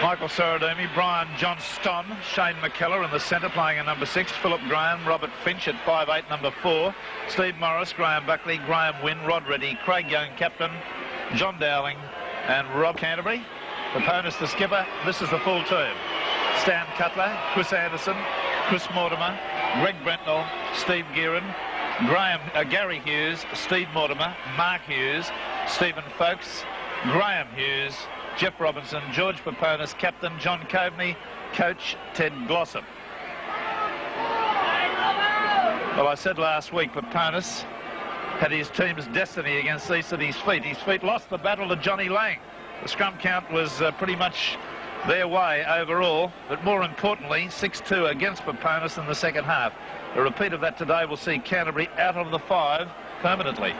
Michael Saradumi, Brian Johnston, Shane McKellar in the centre playing a number 6, Philip Graham, Robert Finch at 5'8", number 4, Steve Morris, Graham Buckley, Graham Wynn, Rod Reddy, Craig Young, captain, John Dowling and Rob Canterbury. Opponents the skipper. This is the full team. Stan Cutler, Chris Anderson, Chris Mortimer, Greg Brentnell, Steve Gearin, Gary Hughes, Steve Mortimer, Mark Hughes, Stephen Folkes, Graham Hughes, Jeff Robinson, George Paponis, captain, John Coveney, coach Ted Glossop. Well, I said last week Paponis had his team's destiny against each of his feet. His feet lost the battle to Johnny Lang. The scrum count was pretty much their way overall, but more importantly, 6-2 against Paponis in the second half. A repeat of that today will see Canterbury out of the 5 permanently.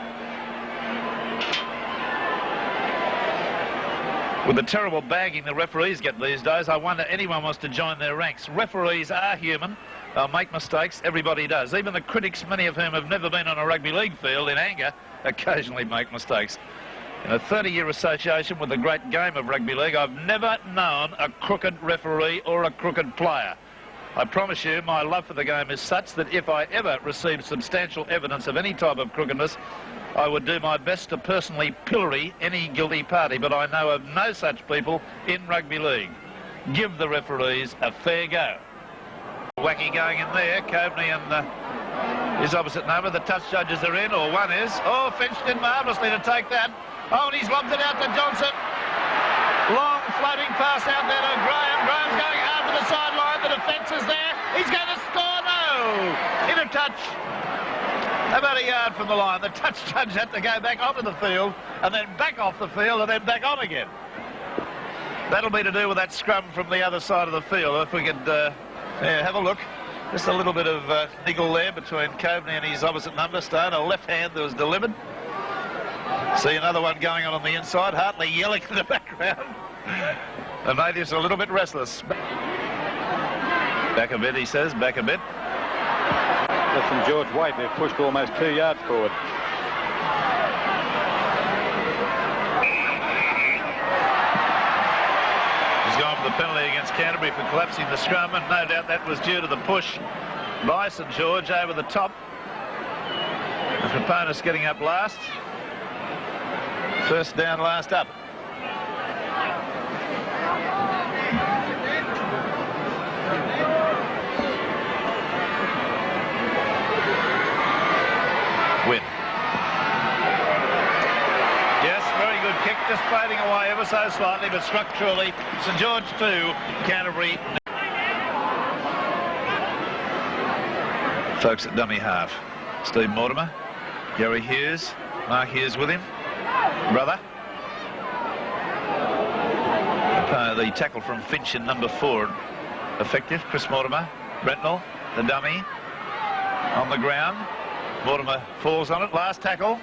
With the terrible bagging the referees get these days, I wonder anyone wants to join their ranks. Referees are human. They'll make mistakes. Everybody does. Even the critics, many of whom have never been on a rugby league field in anger, occasionally make mistakes. In a 30-year association with the great game of rugby league, I've never known a crooked referee or a crooked player. I promise you my love for the game is such that if I ever received substantial evidence of any type of crookedness, I would do my best to personally pillory any guilty party, but I know of no such people in rugby league. Give the referees a fair go. Wacky going in there, Coveney and his opposite number. The touch judges are in, or one is. Oh, Finch did marvellously to take that. Oh, and he's lobbed it out to Johnson. Long floating pass out there to Graham. Graham's going after the sideline. The defence is there. He's going to score. No! In a touch. About a yard from the line. The touch judge had to go back onto the field and then back off the field and then back on again. That'll be to do with that scrum from the other side of the field. If we could have a look. Just a little bit of niggle there between Coveney and his opposite number. Stone, a left hand that was delivered. See another one going on the inside. Hartley yelling in the background. The natives are a little bit restless. Back a bit, he says. Back a bit. That's from George White. They've pushed almost 2 yards forward. He's gone for the penalty against Canterbury for collapsing the scrum, and no doubt that was due to the push by St. George over the top. The Paponis getting up last. First down, last up. Win. Yes, very good kick, just fading away ever so slightly, but struck truly. St. George 2, Canterbury. Folks at dummy half. Steve Mortimer, Gary Hughes, Mark Hughes with him. Brother. The tackle from Finch in number 4 effective. Chris Mortimer, Brentnell, the dummy on the ground. Mortimer falls on it. Last tackle.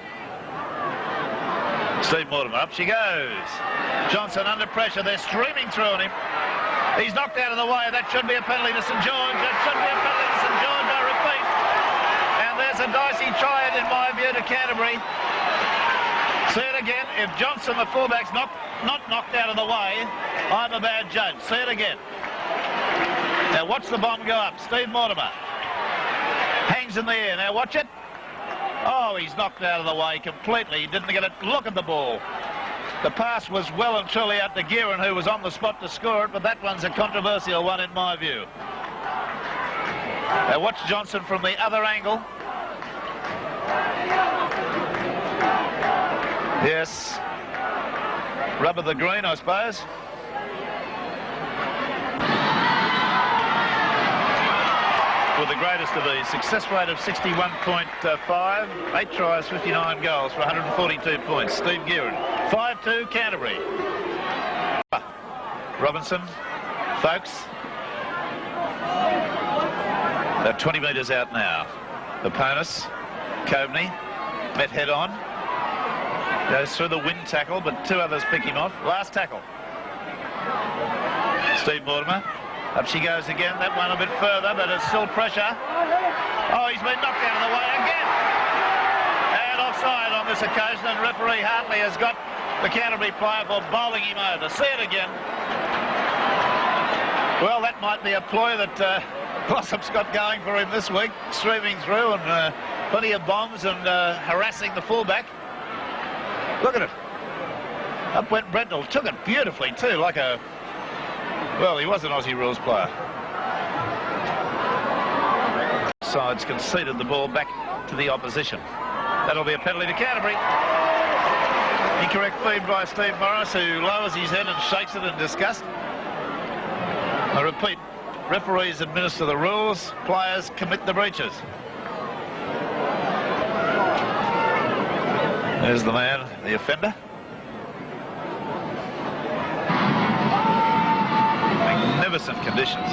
Steve Mortimer, up she goes. Johnson under pressure. They're streaming through on him. He's knocked out of the way. That should be a penalty to St. George. That should be a penalty to St. George, I repeat. And there's a dicey try in my view to Canterbury. See it again. If Johnson, the fullback's not knocked out of the way, I'm a bad judge. See it again. Now watch the bomb go up. Steve Mortimer hangs in the air. Now watch it. Oh, he's knocked out of the way completely. He didn't get a look at the ball. The pass was well and truly out to Gearin, who was on the spot to score it, but that one's a controversial one in my view. Now watch Johnson from the other angle. Yes. Rubber the green, I suppose. With the greatest of these, success rate of 61.5, 8 tries, 59 goals for 142 points. Steve Gearin, 5-2 Canterbury. Robinson, Folkes. They're 20 metres out now. Paponis, Coveney, met head on. Goes through the wind tackle, but 2 others pick him off. Last tackle. Steve Mortimer. Up she goes again. That one a bit further, but it's still pressure. Oh, he's been knocked out of the way again. And offside on this occasion, and referee Hartley has got the Canterbury player for bowling him over. See it again. Well, that might be a ploy that Mossop's got going for him this week, streaming through and plenty of bombs and harassing the fullback. Look at it. Up went Brendel, took it beautifully too, like a... Well, he was an Aussie rules player. Sides conceded the ball back to the opposition. That'll be a penalty to Canterbury. Incorrect feed by Steve Morris, who lowers his head and shakes it in disgust. I repeat, referees administer the rules, players commit the breaches. There's the man, the offender. Magnificent conditions.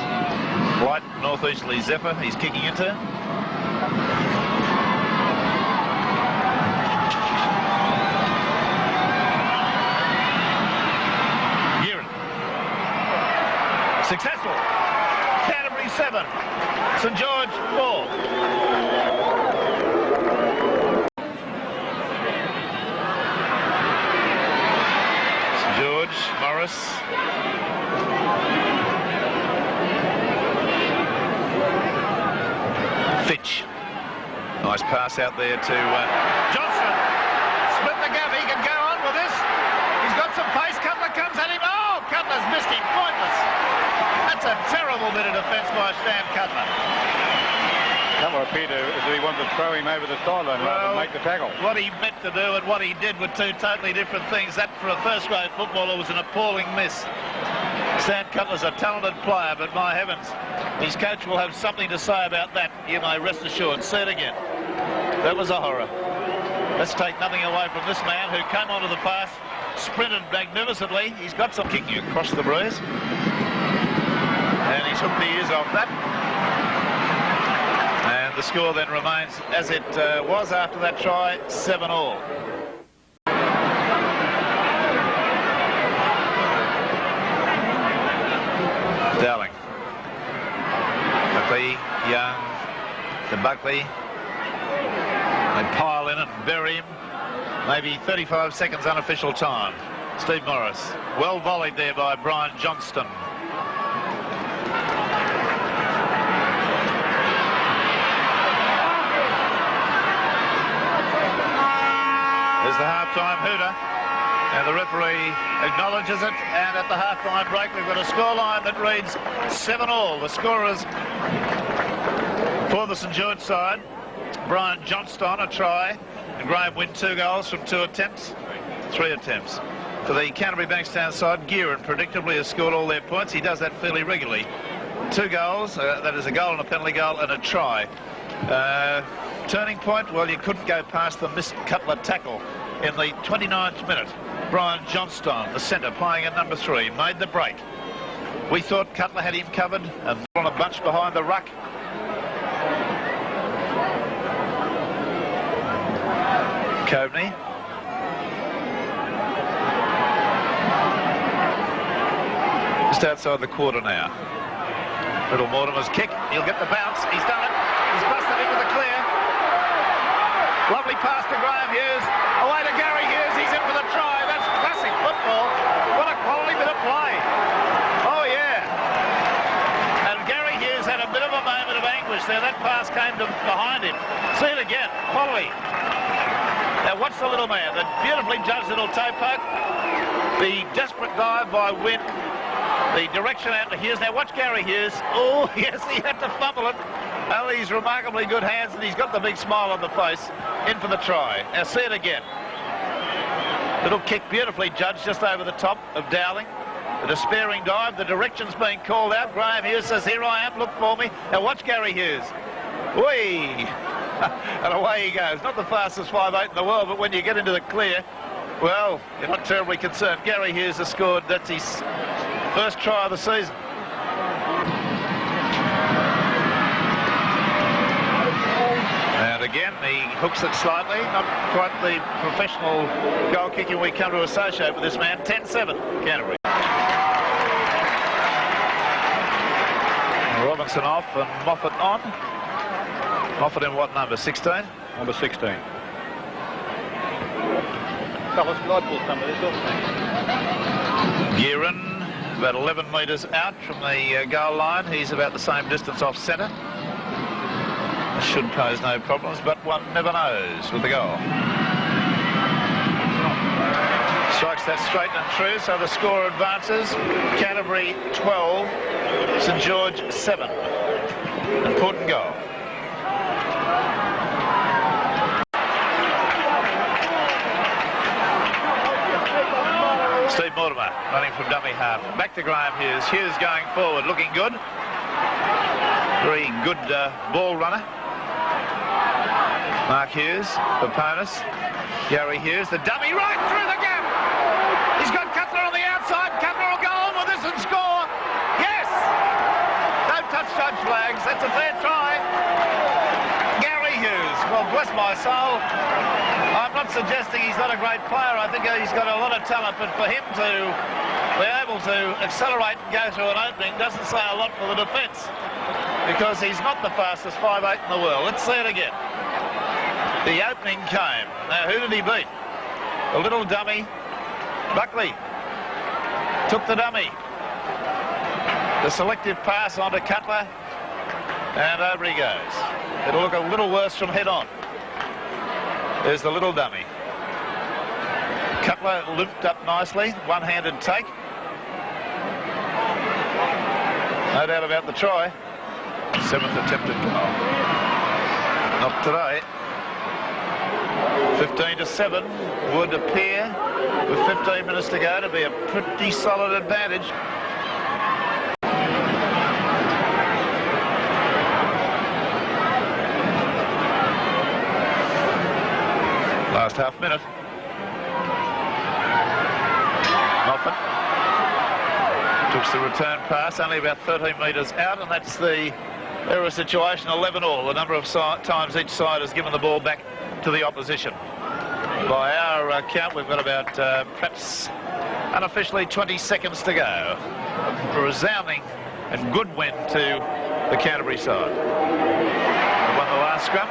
Light northeasterly zephyr he's kicking into. Gearin. Successful. Canterbury 7. St. George 4. St. George, Morris. Fitch. Nice pass out there to Johnson. Split the gap. He can go on with this. He's got some pace. Cutler comes at him. Oh, Cutler's missed him. Pointless. That's a terrible bit of defence by Stan Cutler. Cutler appeared to he wanted to throw him over the sideline rather than make the tackle. What he meant to do and what he did were two totally different things. That, for a first-grade footballer, was an appalling miss. Stan Cutler's a talented player, but my heavens, his coach will have something to say about that, you may rest assured. See it again. That was a horror. Let's take nothing away from this man who came onto the pass, sprinted magnificently. He's got some kicking across the breeze. And he's hooked the ears off that. And the score then remains as it was after that try, 7-all. Dowling. Buckley, Young, to Buckley. They pile in and bury him. Maybe 35 seconds unofficial time. Steve Morris. Well volleyed there by Brian Johnston. There's the half-time hooter. And the referee acknowledges it, and at the half-time break we've got a scoreline that reads 7-all. The scorers for the St. George side, Brian Johnston, a try, and Graham Wynn 2 goals from 3 attempts. For the Canterbury Bankstown side, Gearin predictably has scored all their points. He does that fairly regularly. 2 goals, that is a goal and a penalty goal and a try. Turning point, well, you couldn't go past the missed Cutler tackle in the 29th minute. Brian Johnston, the centre, playing at number 3, made the break. We thought Cutler had him covered and on a bunch behind the ruck. Coveney. Just outside the quarter now. Little Mortimer's kick. He'll get the bounce. He's done it. He's busted into the clear. Lovely pass to Graham Hughes. Away to Gary Hughes. He's in for the try. That's classic football. What a quality bit of play. Oh, yeah. And Gary Hughes had a bit of a moment of anguish there. That pass came to behind him. See it again. Quality. Now, watch the little man. The beautifully judged little toe poke. The desperate dive by Wynn. The direction out to Hughes. Now, watch Gary Hughes. Oh, yes, he had to fumble it. Oh, he's remarkably good hands, and he's got the big smile on the face. In for the try. Now, see it again. Little kick, beautifully judged, just over the top of Dowling. The despairing dive. The direction's being called out. Graham Hughes says, here I am, look for me. Now, watch Gary Hughes. Whee! And away he goes. Not the fastest 5'8" in the world, but when you get into the clear, well, you're not terribly concerned. Gary Hughes has scored. That's his first try of the season. And again, he hooks it slightly. Not quite the professional goal kicking we come to associate with this man. 10-7, Canterbury. Robinson off and Moffat on. Moffat in what number? 16? Number 16. Gearin, about 11 metres out from the goal line. He's about the same distance off centre. Should pose no problems, but one never knows with the goal. Strikes that straight and true, so the score advances. Canterbury 12, St. George 7. Important goal. Steve Mortimer running from dummy half. Back to Graham Hughes. Hughes going forward, looking good. Very good ball runner. Mark Hughes, Paponis, Gary Hughes, the dummy right through the gap. He's got Cutler on the outside. Cutler will go on with this and score. Yes! Don't touch judge flags. That's a fair try. Gary Hughes. Well, bless my soul. I'm not suggesting he's not a great player. I think he's got a lot of talent, but for him to be able to accelerate and go through an opening doesn't say a lot for the defence, because he's not the fastest 5'8" in the world. Let's see it again. The opening came. Now, who did he beat? A little dummy. Buckley took the dummy. The selective pass onto Cutler, and over he goes. It'll look a little worse from head on. There's the little dummy. Cutler looped up nicely. One-handed take. No doubt about the try. 7th attempted goal. Not today. 15-7 would appear, with 15 minutes to go, to be a pretty solid advantage. Last half minute. Moffat took the return pass, only about 13 metres out, and that's the error situation. 11-all. The number of times each side has given the ball back to the opposition. By our count, we've got about perhaps unofficially 20 seconds to go. A resounding and good win to the Canterbury side. They won the last scrum.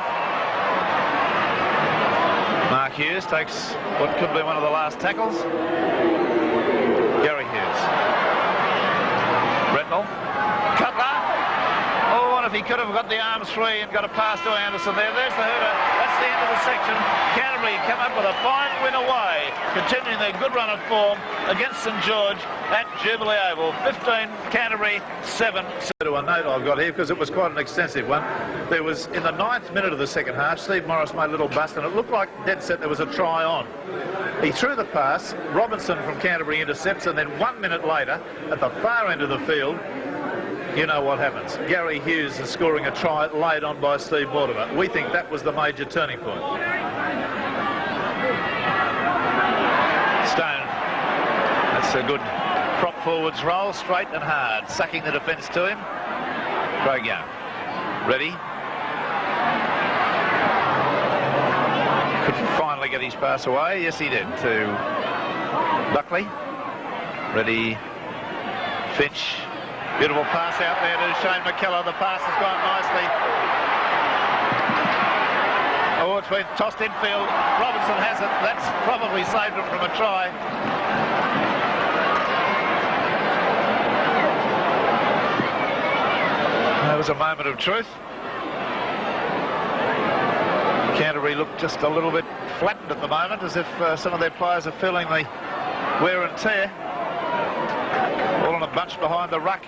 Mark Hughes takes what could be one of the last tackles. Gary Hughes. Bretnell. Cutler. Oh, and if he could have got the arms free and got a pass to Anderson there. There's the hooter. That's the end of the section. Canterbury come up with a fine win away, continuing their good run of form against St. George at Jubilee Oval. 15, Canterbury 7. To a note I've got here, because it was quite an extensive one. There was, in the 9th minute of the second half, Steve Morris made a little bust, and it looked like dead set there was a try on. He threw the pass, Robinson from Canterbury intercepts, and then 1 minute later, at the far end of the field, you know what happens. Gary Hughes is scoring a try laid on by Steve Mortimer. We think that was the major turning point. Stone. That's a good prop forwards roll, straight and hard, sucking the defence to him. Craig Young. Ready. Could finally get his pass away. Yes, he did, to Buckley. Ready. Finch. Beautiful pass out there to Shane McKellar. The pass has gone nicely. Oh, it's been tossed infield. Robinson has it. That's probably saved him from a try. That was a moment of truth. Canterbury looked just a little bit flattened at the moment, as if some of their players are feeling the wear and tear. All in a bunch behind the ruck.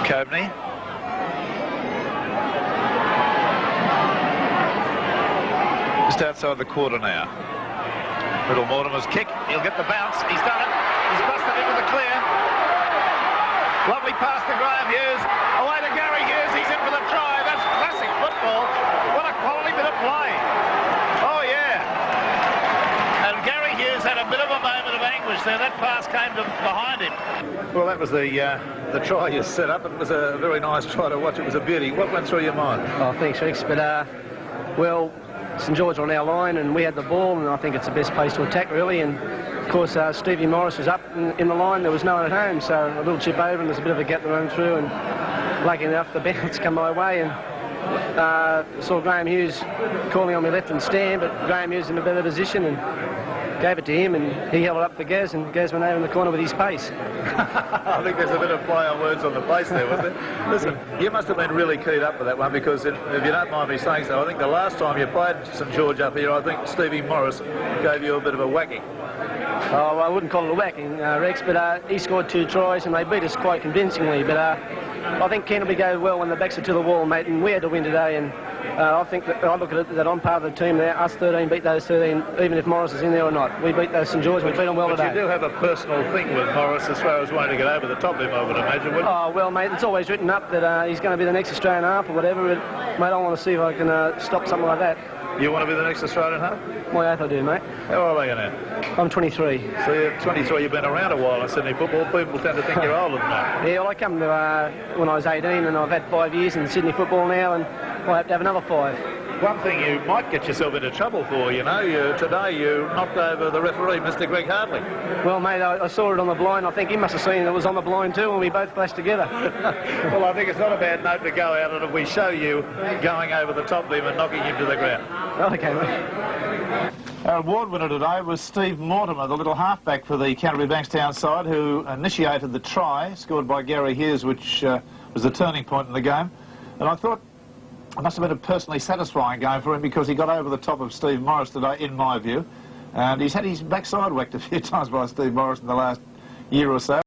Coveney. Just outside the quarter now. Little Mortimer's kick. He'll get the bounce. He's done it. He's busted into the clear. Lovely pass to Graham Hughes. Away to Gary Hughes. He's in for the try. That's classic football. What a quality bit of play. Oh, yeah. And Gary Hughes had a bit of a moment of anguish there. That pass came to behind him. Well, that was the try you set up. It was a very nice try to watch. It was a beauty. What went through your mind? Oh, thanks, Rex. But, well, St. George on our line, and we had the ball, and I think it's the best place to attack, really. And, of course, Stevie Morris was up in the line. There was no one at home, so a little chip over, and there's a bit of a gap to run through. And lucky enough, the bounce come my way, and saw Graham Hughes calling on me left and stand, but Graham Hughes in a better position, and gave it to him, and he held it up for Gaz, and Gaz went over in the corner with his pace. I think there's a bit of play on words on the pace there, wasn't there? Listen, you must have been really keyed up for that one, because if you don't mind me saying so, I think the last time you played St George up here, I think Stevie Morris gave you a bit of a whacking. Oh, I wouldn't call it a whacking, Rex, but he scored 2 tries and they beat us quite convincingly. But I think Canterbury go well when the backs are to the wall, mate, and we had to win today. And I think that I look at it that I'm part of the team there. Us 13 beat those 13, even if Morris is in there or not. We beat those St George. We beat them well today. But you do have a personal thing with Morris as far as wanting to get over the top of him, I would imagine, wouldn't you? Oh, well, mate, it's always written up that he's going to be the next Australian half or whatever. But, mate, I want to see if I can stop something like that. You want to be the next Australian half? My oath I do, mate. How old are you now? I'm 23. So you're 23, you've been around a while in Sydney football. People tend to think you're older than that. Yeah, well, I come to when I was 18, and I've had 5 years in Sydney football now, and I hope to have another 5. One thing you might get yourself into trouble for, you know, today you knocked over the referee, Mr. Greg Hartley. Well, mate, I saw it on the blind. I think he must have seen it was on the blind too, and we both flashed togetger. Well, I think it's not a bad note to go out, and if we show you going over the top of him and knocking him to the ground. Okay, mate. Our award winner today was Steve Mortimer, the little halfback for the Canterbury Bankstown side, who initiated the try scored by Gary Hughes, which was the turning point in the game. And I thought it must have been a personally satisfying game for him, because he got over the top of Steve Morris today, in my view. And he's had his backside whacked a few times by Steve Morris in the last year or so.